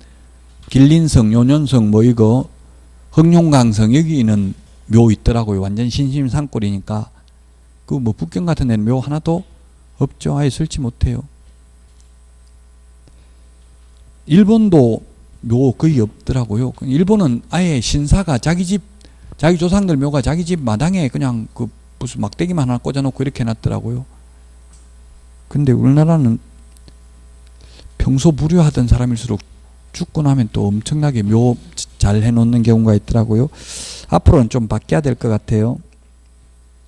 길린성, 요년성 뭐 이거 흥룡강성 여기는 묘 있더라고요. 완전 신심산골이니까. 그 뭐 북경 같은 데는 묘 하나도 없죠. 아예 설치 못해요. 일본도 묘 거의 없더라고요. 일본은 아예 신사가 자기 조상들 묘가 자기 집 마당에 그냥 그 무슨 막대기만 하나 꽂아놓고 이렇게 해놨더라고요. 근데 우리나라는 평소 무료하던 사람일수록 죽고 나면 또 엄청나게 묘 잘 해놓는 경우가 있더라고요. 앞으로는 좀 바뀌어야 될 것 같아요.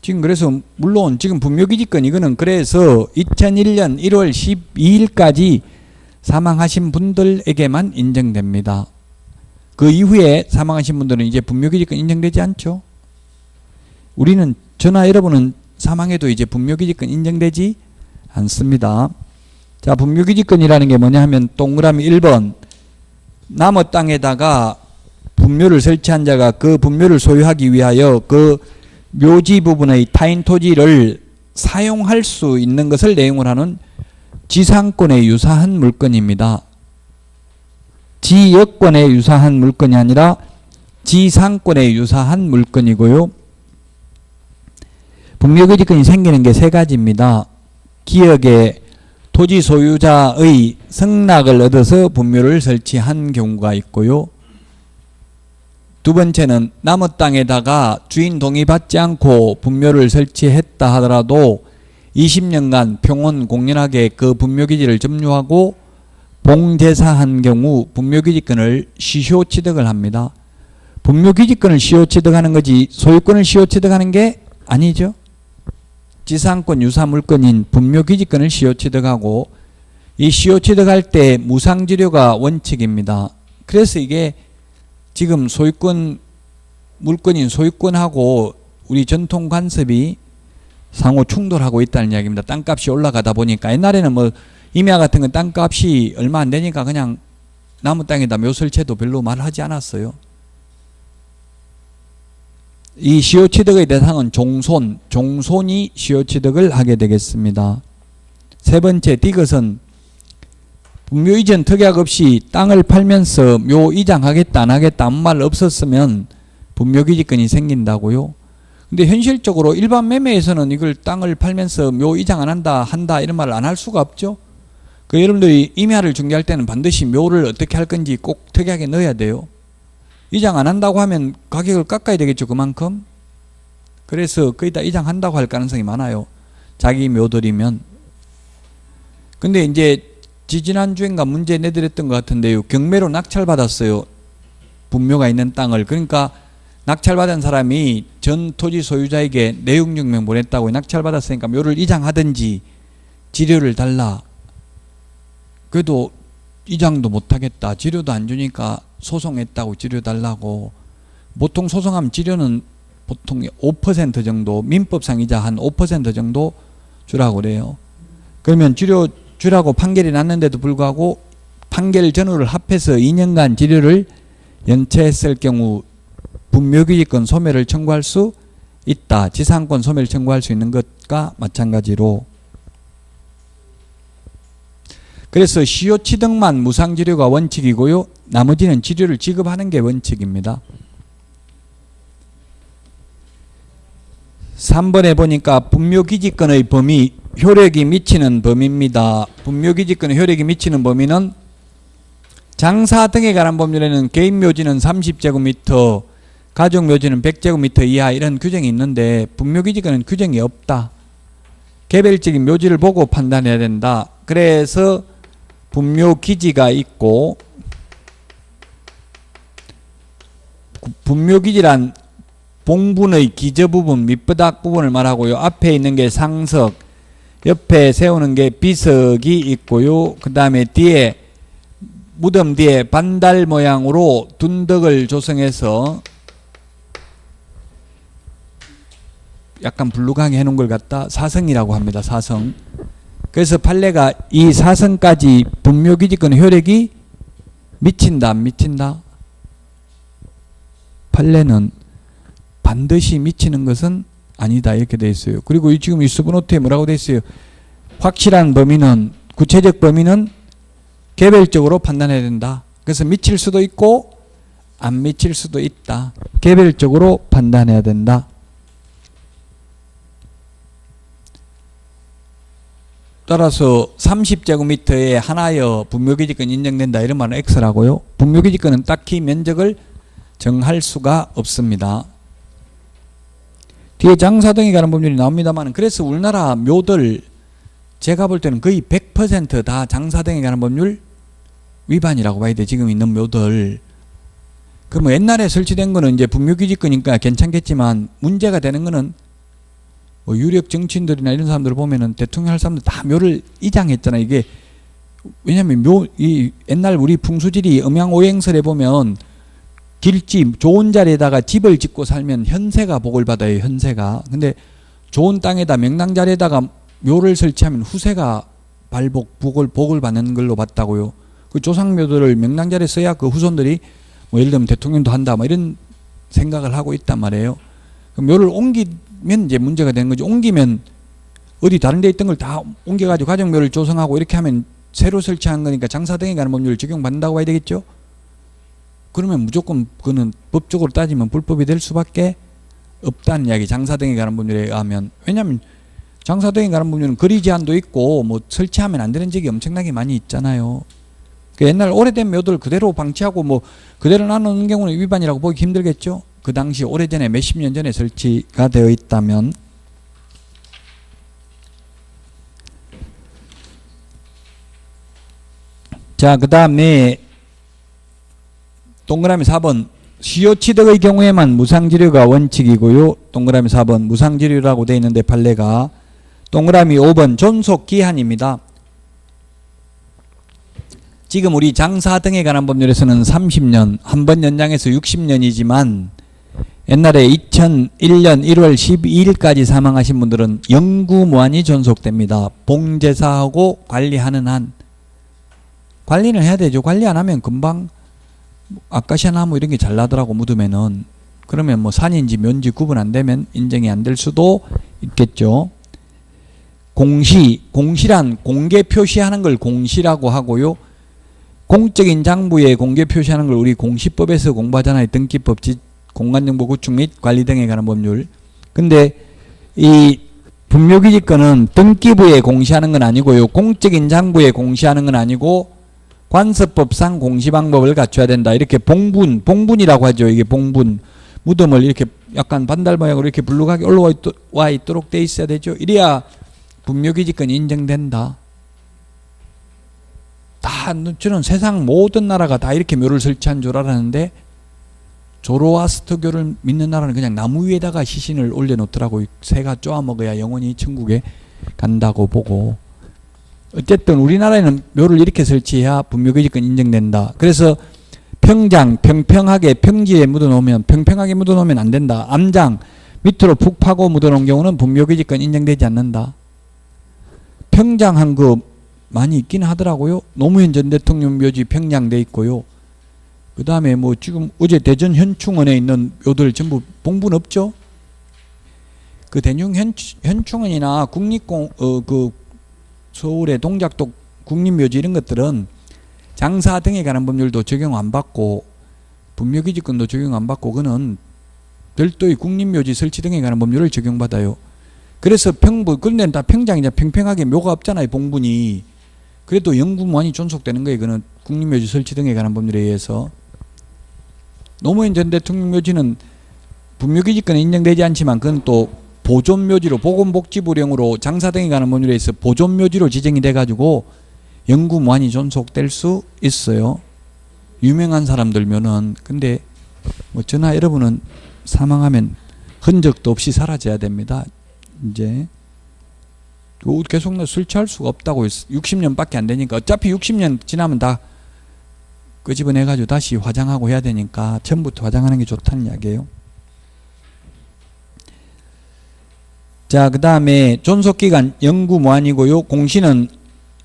지금 그래서 물론 지금 분묘기지권 이거는 그래서 2001년 1월 12일까지 사망하신 분들에게만 인정됩니다. 그 이후에 사망하신 분들은 이제 분묘기지권 인정되지 않죠. 우리는 저나 여러분은 사망해도 이제 분묘기지권 인정되지 않습니다. 자, 분묘기지권이라는 게 뭐냐 하면 동그라미 1번 남의 땅에다가 분묘를 설치한 자가 그 분묘를 소유하기 위하여 그 묘지 부분의 타인 토지를 사용할 수 있는 것을 내용을 하는 지상권에 유사한 물건입니다. 지역권에 유사한 물건이 아니라 지상권에 유사한 물건이고요. 분묘기지권이 생기는 게 3가지입니다. 기역의 토지 소유자의 승낙을 얻어서 분묘를 설치한 경우가 있고요. 두 번째는 남의 땅에다가 주인 동의받지 않고 분묘를 설치했다 하더라도 20년간 평온 공연하게 그 분묘기지를 점유하고 봉제사한 경우 분묘기지권을 시효취득을 합니다. 분묘기지권을 시효취득하는 거지 소유권을 시효취득하는 게 아니죠. 지상권 유사물건인 분묘기지권을 시효취득하고 이 시효 취득할 때 무상지료가 원칙입니다. 그래서 이게 지금 소유권, 물권인 소유권하고 우리 전통 관습이 상호 충돌하고 있다는 이야기입니다. 땅값이 올라가다 보니까 옛날에는 뭐 임야 같은 건 땅값이 얼마 안 되니까 그냥 나무 땅에다 묘설채도 별로 말하지 않았어요. 이 시효 취득의 대상은 종손이 시효 취득을 하게 되겠습니다. 세 번째, 디귿은 분묘 이전 특약 없이 땅을 팔면서 묘 이장하겠다 안 하겠다 아무 말 없었으면 분묘기지권이 생긴다고요. 근데 현실적으로 일반 매매에서는 이걸 땅을 팔면서 묘 이장 안 한다 이런 말을 안 할 수가 없죠. 그 여러분들이 임야를 중개할 때는 반드시 묘를 어떻게 할 건지 꼭 특약에 넣어야 돼요. 이장 안 한다고 하면 가격을 깎아야 되겠죠, 그만큼. 그래서 거기다 이장한다고 할 가능성이 많아요, 자기 묘들이면. 근데 이제 지지난주인가 문제 내드렸던 것 같은데요, 경매로 낙찰받았어요, 분묘가 있는 땅을. 그러니까 낙찰받은 사람이 전 토지 소유자에게 내용증명 보냈다고, 낙찰받았으니까 묘를 이장하든지 지료를 달라. 그래도 이장도 못하겠다, 지료도 안 주니까 소송했다고 지료 달라고. 보통 소송하면 지료는 보통 5% 정도, 민법상 이자 한 5% 정도 주라고 그래요. 그러면 지료 주라고 판결이 났는데도 불구하고 판결 전후를 합해서 2년간 지료를 연체했을 경우 분묘기지권 소멸을 청구할 수 있다. 지상권 소멸을 청구할 수 있는 것과 마찬가지로. 그래서 시효 취득만 무상지료가 원칙이고요, 나머지는 지료를 지급하는 게 원칙입니다. 3번에 보니까 분묘기지권의 범위, 효력이 미치는 범위입니다. 분묘기지권의 효력이 미치는 범위는 장사 등에 관한 법률에는 개인묘지는 30제곱미터, 가족묘지는 100제곱미터 이하 이런 규정이 있는데 분묘기지권은 규정이 없다. 개별적인 묘지를 보고 판단해야 된다. 그래서 분묘기지가 있고, 분묘기지란 봉분의 기저 부분, 밑바닥 부분을 말하고요. 앞에 있는 게 상석, 옆에 세우는 게 비석이 있고요. 그 다음에 뒤에 무덤 뒤에 반달 모양으로 둔덕을 조성해서 약간 불루강에 해놓은 걸 갖다 사성이라고 합니다. 사성. 그래서 판례가 이 사성까지 분묘기지권 효력이 미친다 안 미친다? 판례는 반드시 미치는 것은 아니다 이렇게 돼 있어요. 그리고 지금 이 수브노트에 뭐라고 돼 있어요? 확실한 범위는, 구체적 범위는 개별적으로 판단해야 된다. 그래서 미칠 수도 있고 안 미칠 수도 있다. 개별적으로 판단해야 된다. 따라서 30제곱미터에 하나여 분묘기지권 인정된다 이런 말은 X라고요. 분묘기지권은 딱히 면적을 정할 수가 없습니다. 뒤에 장사 등에 관한 법률이 나옵니다만, 그래서 우리나라 묘들 제가 볼 때는 거의 100% 다 장사 등에 관한 법률 위반이라고 봐야 돼. 지금 있는 묘들. 그럼 옛날에 설치된 거는 이제 분묘기지권이니까 괜찮겠지만, 문제가 되는 거는 뭐 유력 정치인들이나 이런 사람들을 보면은 대통령 할 사람들 다 묘를 이장했잖아요. 이게 왜냐면 이 옛날 우리 풍수지리 음양오행설에 보면 길집 좋은 자리에다가 집을 짓고 살면 현세가 복을 받아요. 현세가. 근데 좋은 땅에다 명랑자리에다가 묘를 설치하면 후세가 복을 받는 걸로 봤다고요. 그 조상묘들을 명랑자리에 써야 그 후손들이 뭐 예를 들면 대통령도 한다 뭐 이런 생각을 하고 있단 말이에요. 그럼 묘를 옮기면 이제 문제가 되는 거죠. 옮기면 어디 다른 데 있던 걸 다 옮겨가지고 가정묘를 조성하고 이렇게 하면 새로 설치한 거니까 장사 등에 관한 법률을 적용받는다고 봐야 되겠죠. 그러면 무조건 그거는 법적으로 따지면 불법이 될 수밖에 없다는 이야기. 장사 등에 관한 법률에 의하면. 왜냐하면 장사 등에 관한 법률은 거리 제한도 있고 뭐 설치하면 안 되는 지역이 엄청나게 많이 있잖아요. 그 옛날 오래된 묘들 그대로 방치하고 뭐 그대로 놔놓는 경우는 위반이라고 보기 힘들겠죠. 그 당시 오래전에 몇십 년 전에 설치가 되어 있다면. 자, 그 다음에 동그라미 4번 시효 취득의 경우에만 무상지료가 원칙이고요. 동그라미 4번 무상지료라고 되어 있는데 판례가. 동그라미 5번 존속기한입니다. 지금 우리 장사 등에 관한 법률에서는 30년, 한 번 연장해서 60년이지만 옛날에 2001년 1월 12일까지 사망하신 분들은 영구무한히 존속됩니다. 봉제사하고 관리하는 한. 관리는 해야 되죠. 관리 안 하면 금방 아카시아 나무 이런 게 잘 나더라고, 묻으면은. 그러면 뭐 산인지 묘인지 구분 안 되면 인정이 안 될 수도 있겠죠. 공시란 공개 표시하는 걸 공시라고 하고요. 공적인 장부에 공개 표시하는 걸 우리 공시법에서 공부하잖아요. 등기법, 공간정보 구축 및 관리 등에 관한 법률. 근데 이 분묘기지권은 등기부에 공시하는 건 아니고요. 공적인 장부에 공시하는 건 아니고 관습법상 공시 방법을 갖춰야 된다. 이렇게 봉분이라고 하죠. 이게 봉분. 무덤을 이렇게 약간 반달 모양으로 이렇게 불룩하게 올라와 있도록 돼 있어야 되죠. 이래야 분묘기지권이 인정된다. 저는 세상 모든 나라가 다 이렇게 묘를 설치한 줄 알았는데 조로아스터교를 믿는 나라는 그냥 나무 위에다가 시신을 올려놓더라고요. 새가 쪼아먹어야 영원히 천국에 간다고 보고. 어쨌든 우리나라에는 묘를 이렇게 설치해야 분묘기지권 인정된다. 그래서 평장, 평평하게 평지에 묻어놓으면, 평평하게 묻어놓으면 안 된다. 암장, 밑으로 푹 파고 묻어놓은 경우는 분묘기지권 인정되지 않는다. 평장한 거 많이 있긴 하더라고요. 노무현 전 대통령 묘지 평장돼 있고요. 그 다음에 뭐 지금 어제 대전 현충원에 있는 묘들 전부 봉분 없죠? 그 대중 현충원이나 서울의 동작동 국립묘지 이런 것들은 장사 등에 관한 법률도 적용 안 받고 분묘기지권도 적용 안 받고 그는 별도의 국립묘지 설치 등에 관한 법률을 적용받아요. 그래서 그런 데는 다 평장이냐 평평하게 묘가 없잖아요. 봉분이. 그래도 영구무한히 존속되는 거예요. 그는 국립묘지 설치 등에 관한 법률에 의해서. 노무현 전 대통령 묘지는 분묘기지권에 인정되지 않지만 그건 또 보존묘지로 보건복지부령으로 장사 등에 관한 법률에 의해서 보존묘지로 지정이 돼가지고 영구무한히 존속될 수 있어요. 유명한 사람들면은. 근데 뭐 저나 여러분은 사망하면 흔적도 없이 사라져야 됩니다. 이제 계속 설치할 수가 없다고 60년밖에 안 되니까 어차피 60년 지나면 다 끄집어내가지고 다시 화장하고 해야 되니까 처음부터 화장하는 게 좋다는 이야기예요. 자, 그 다음에 존속기간 영구무한이고요. 공시는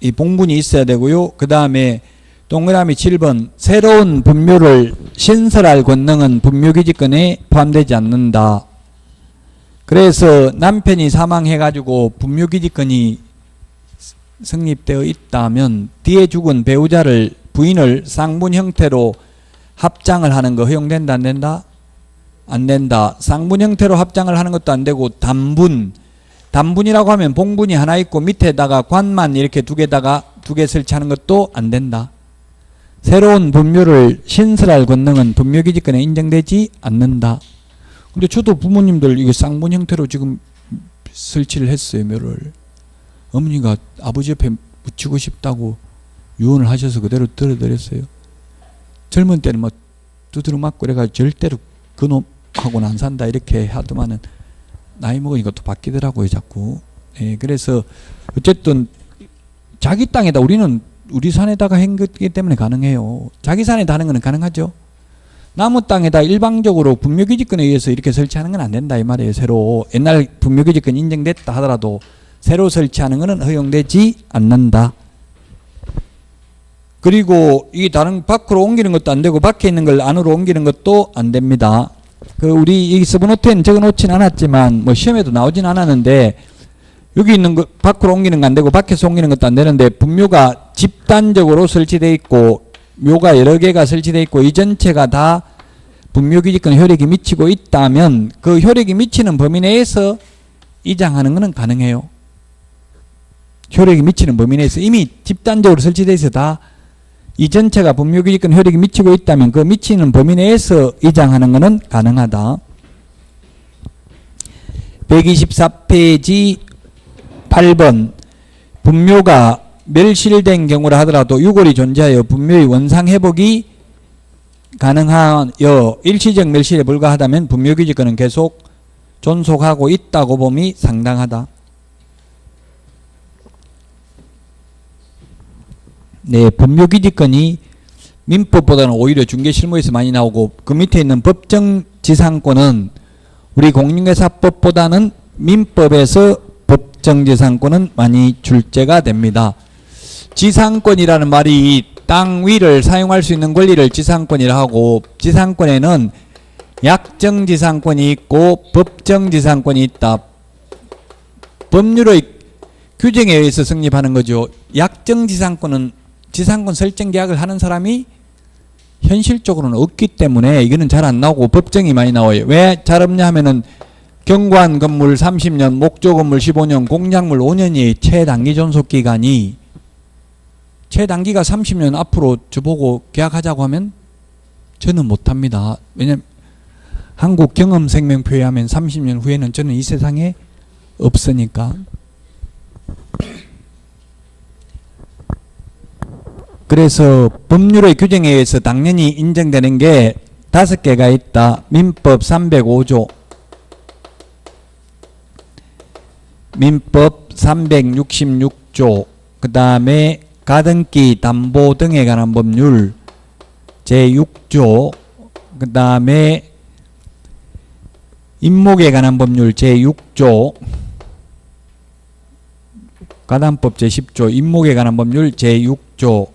이 봉분이 있어야 되고요. 그 다음에 동그라미 7번 새로운 분묘를 신설할 권능은 분묘기지권에 포함되지 않는다. 그래서 남편이 사망해가지고 분묘기지권이 성립되어 있다면 뒤에 죽은 배우자를 부인을 쌍분 형태로 합장을 하는 거 허용된다 안 된다? 안 된다. 쌍분 형태로 합장을 하는 것도 안 되고 단분이라고 하면 봉분이 하나 있고 밑에다가 관만 이렇게 두 개 설치하는 것도 안 된다. 새로운 분묘를 신설할 권능은 분묘기지권에 인정되지 않는다. 근데 저도 부모님들 이게 쌍분 형태로 지금 설치를 했어요. 묘를. 어머니가 아버지 옆에 묻히고 싶다고 유언을 하셔서 그대로 들어드렸어요. 젊은 때는 막 두드러 맞고 그래가지고 절대로 그놈하고는 안 산다 이렇게 하더만은 나이 먹으니까 또 바뀌더라고요 자꾸. 예, 그래서 어쨌든 자기 땅에다 우리는 우리 산에다가 한 거기 때문에 가능해요. 자기 산에다 하는 거는 가능하죠. 남의 땅에다 일방적으로 분묘기지권에 의해서 이렇게 설치하는 건 안 된다 이 말이에요. 새로 옛날 분묘기지권 인정됐다 하더라도 새로 설치하는 것은 허용되지 않는다. 그리고 이 다른 밖으로 옮기는 것도 안 되고 밖에 있는 걸 안으로 옮기는 것도 안 됩니다. 우리 이 서브노트에는 적어놓진 않았지만 뭐 시험에도 나오진 않았는데 여기 있는 거 밖으로 옮기는 거 안 되고 밖에서 옮기는 것도 안 되는데 분묘가 집단적으로 설치되어 있고 묘가 여러 개가 설치되어 있고 이 전체가 다 분묘기지권 효력이 미치고 있다면 그 효력이 미치는 범위 내에서 이장하는 것은 가능해요. 효력이 미치는 범위 내에서 이미 집단적으로 설치되어 있어 다 이 전체가 분묘기지권 효력이 미치고 있다면 그 미치는 범위 내에서 이장하는 것은 가능하다. 124페이지 8번 분묘가 멸실된 경우라 하더라도 유골이 존재하여 분묘의 원상회복이 가능하여 일시적 멸실에 불과하다면 분묘기지권은 계속 존속하고 있다고 봄이 상당하다. 네, 법률기지권이 민법보다는 오히려 중개실무에서 많이 나오고 그 밑에 있는 법정지상권은 우리 공인중개사법보다는 민법에서 법정지상권은 많이 출제가 됩니다. 지상권이라는 말이 땅 위를 사용할 수 있는 권리를 지상권이라 하고 지상권에는 약정지상권이 있고 법정지상권이 있다. 법률의 규정에 의해서 성립하는 거죠. 약정지상권은 지상권 설정 계약을 하는 사람이 현실적으로는 없기 때문에 이거는 잘 안 나오고 법정이 많이 나와요. 왜 잘 없냐 하면은 경관 건물 30년, 목조 건물 15년, 공작물 5년이 최단기 존속기간이 최단기가 30년 앞으로 저보고 계약하자고 하면 저는 못합니다. 왜냐면 한국 경험생명표에 하면 30년 후에는 저는 이 세상에 없으니까. 그래서 법률의 규정에 의해서 당연히 인정되는 게 5개가 있다. 민법 305조, 민법 366조, 그 다음에 가등기 담보 등에 관한 법률 제6조, 그 다음에 임목에 관한 법률 제6조, 가담법 제10조, 임목에 관한 법률 제6조,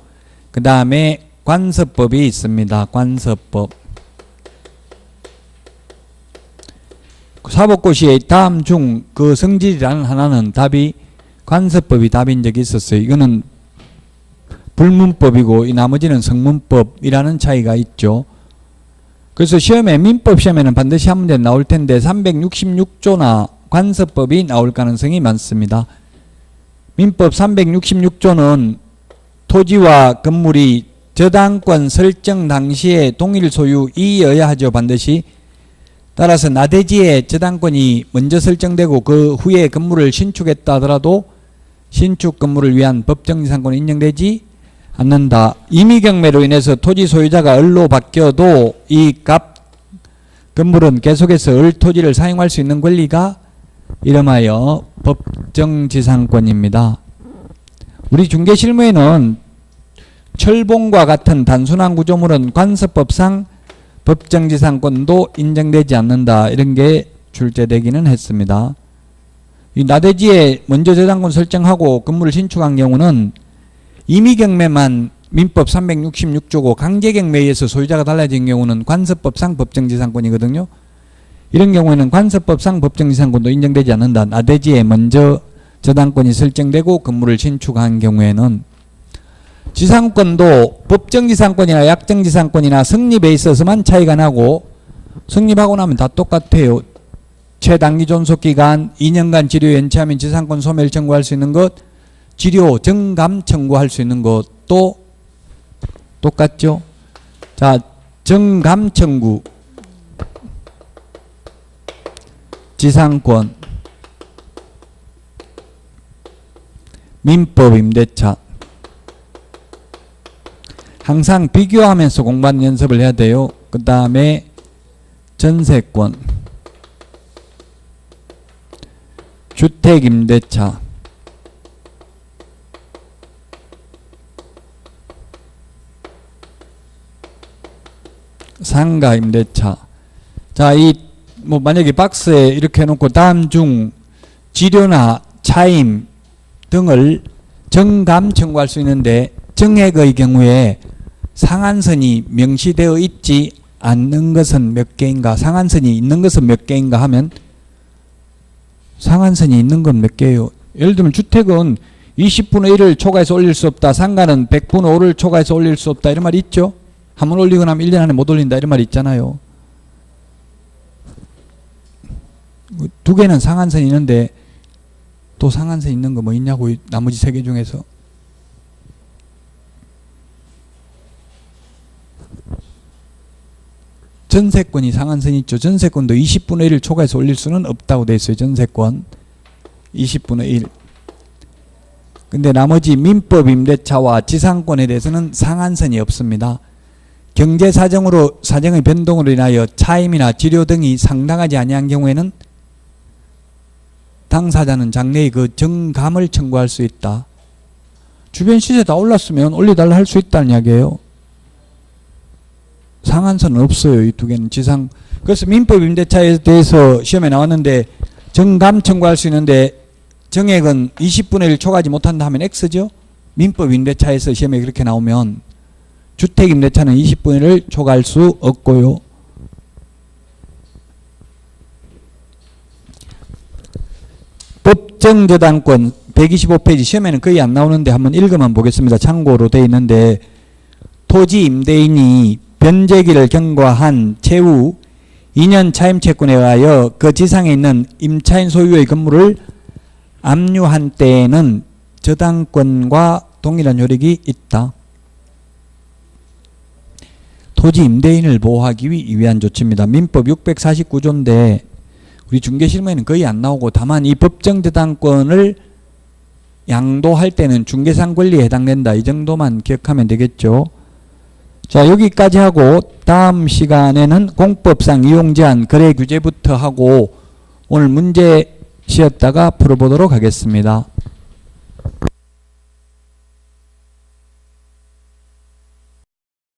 그 다음에 관서법이 있습니다. 관서법. 사법고시에 다음 중 그 성질이라는 하나는 답이 관서법이 답인 적이 있었어요. 이거는 불문법이고 이 나머지는 성문법이라는 차이가 있죠. 그래서 시험에 민법 시험에는 반드시 한 문제 나올 텐데 366조나 관서법이 나올 가능성이 많습니다. 민법 366조는 토지와 건물이 저당권 설정 당시에 동일 소유이어야 하죠. 반드시. 따라서 나대지에 저당권이 먼저 설정되고 그 후에 건물을 신축했다 하더라도 신축 건물을 위한 법정지상권이 인정되지 않는다. 임의경매로 인해서 토지 소유자가 을로 바뀌어도 이 건물은 계속해서 을 토지를 사용할 수 있는 권리가 이름하여 법정지상권입니다. 우리 중개실무에는 철봉과 같은 단순한 구조물은 관서법상 법정지상권도 인정되지 않는다. 이런 게 출제되기는 했습니다. 이 나대지에 먼저 저당권 설정하고 건물을 신축한 경우는 임의경매만 민법 366조고 강제경매에 의해서 소유자가 달라진 경우는 관서법상 법정지상권이거든요. 이런 경우에는 관서법상 법정지상권도 인정되지 않는다. 나대지에 먼저 저당권이 설정되고 건물을 신축한 경우에는 지상권도 법정지상권이나 약정지상권이나 성립에 있어서만 차이가 나고 성립하고 나면 다 똑같아요. 최단기 존속기간 2년간 지료 연체하면 지상권 소멸 청구할 수 있는 것, 지료 정감 청구할 수 있는 것도 똑같죠. 자, 정감 청구 지상권 민법 임대차 항상 비교하면서 공부하는 연습을 해야 돼요. 그 다음에 전세권, 주택임대차, 상가임대차. 자, 뭐 만약에 박스에 이렇게 해놓고 다음 중 지료나 차임 등을 정감 청구할 수 있는데 정액의 경우에 상한선이 명시되어 있지 않는 것은 몇 개인가? 상한선이 있는 것은 몇 개인가 하면 상한선이 있는 건 몇 개예요? 예를 들면 주택은 20분의 1을 초과해서 올릴 수 없다. 상가는 100분의 5를 초과해서 올릴 수 없다. 이런 말이 있죠? 한번 올리고 나면 1년 안에 못 올린다. 이런 말이 있잖아요. 두 개는 상한선이 있는데 또 상한선 있는 거 뭐 있냐고 나머지 세 개 중에서. 전세권이 상한선이 있죠. 전세권도 20분의 1을 초과해서 올릴 수는 없다고 되어 있어요. 전세권 20분의 1. 근데 나머지 민법 임대차와 지상권에 대해서는 상한선이 없습니다. 경제사정으로 사정의 변동으로 인하여 차임이나 지료 등이 상당하지 아니한 경우에는 당사자는 장래의 그 정감을 청구할 수 있다. 주변 시세 다 올랐으면 올려달라 할 수 있다는 이야기예요. 상한선은 없어요. 이 두 개는 지상. 그래서 민법 임대차에 대해서 시험에 나왔는데 정감 청구할 수 있는데 정액은 20분의 1 초과하지 못한다 하면 X죠. 민법 임대차에서 시험에 그렇게 나오면 주택 임대차는 20분의 1을 초과할 수 없고요. 법정저당권 125페이지 시험에는 거의 안 나오는데 한번 읽어만 보겠습니다. 참고로 되어 있는데 토지 임대인이 변제기를 경과한 채후 2년 차임채권에 의하여 그 지상에 있는 임차인 소유의 건물을 압류한 때에는 저당권과 동일한 효력이 있다. 토지 임대인을 보호하기 위한 조치입니다. 민법 649조인데 우리 중개실무에는 거의 안 나오고 다만 이 법정저당권을 양도할 때는 중개상 권리에 해당된다. 이 정도만 기억하면 되겠죠. 자, 여기까지 하고 다음 시간에는 공법상 이용제한 거래 규제부터 하고 오늘 문제 쉬었다가 풀어보도록 하겠습니다.